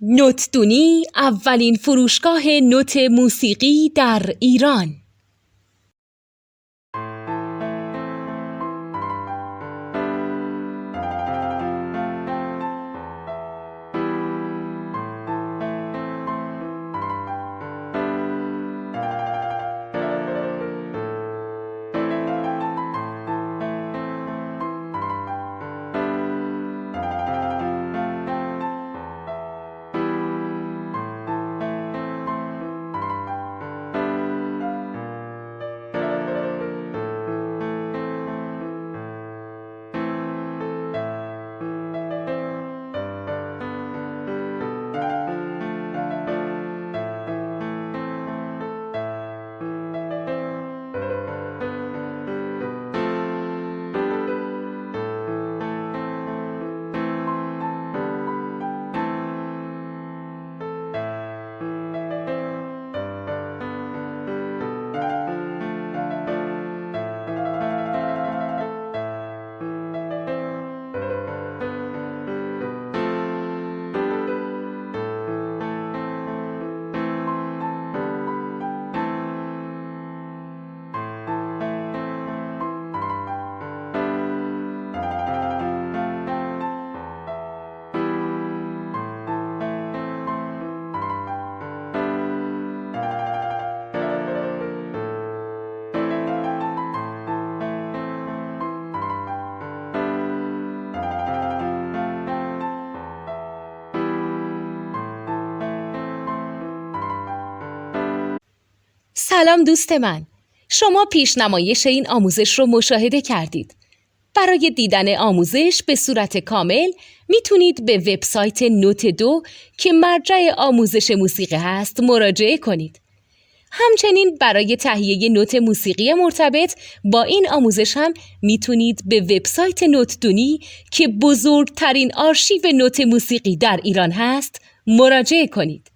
نوتدونی اولین فروشگاه نوت موسیقی در ایران. سلام دوست من، شما پیشنمایش این آموزش رو مشاهده کردید. برای دیدن آموزش به صورت کامل میتونید به وبسایت نوت2 که مرجع آموزش موسیقی هست مراجعه کنید. همچنین برای تهیه نوت موسیقی مرتبط با این آموزش هم میتونید به وبسایت نوتدونی که بزرگترین آرشیو نوت موسیقی در ایران هست مراجعه کنید.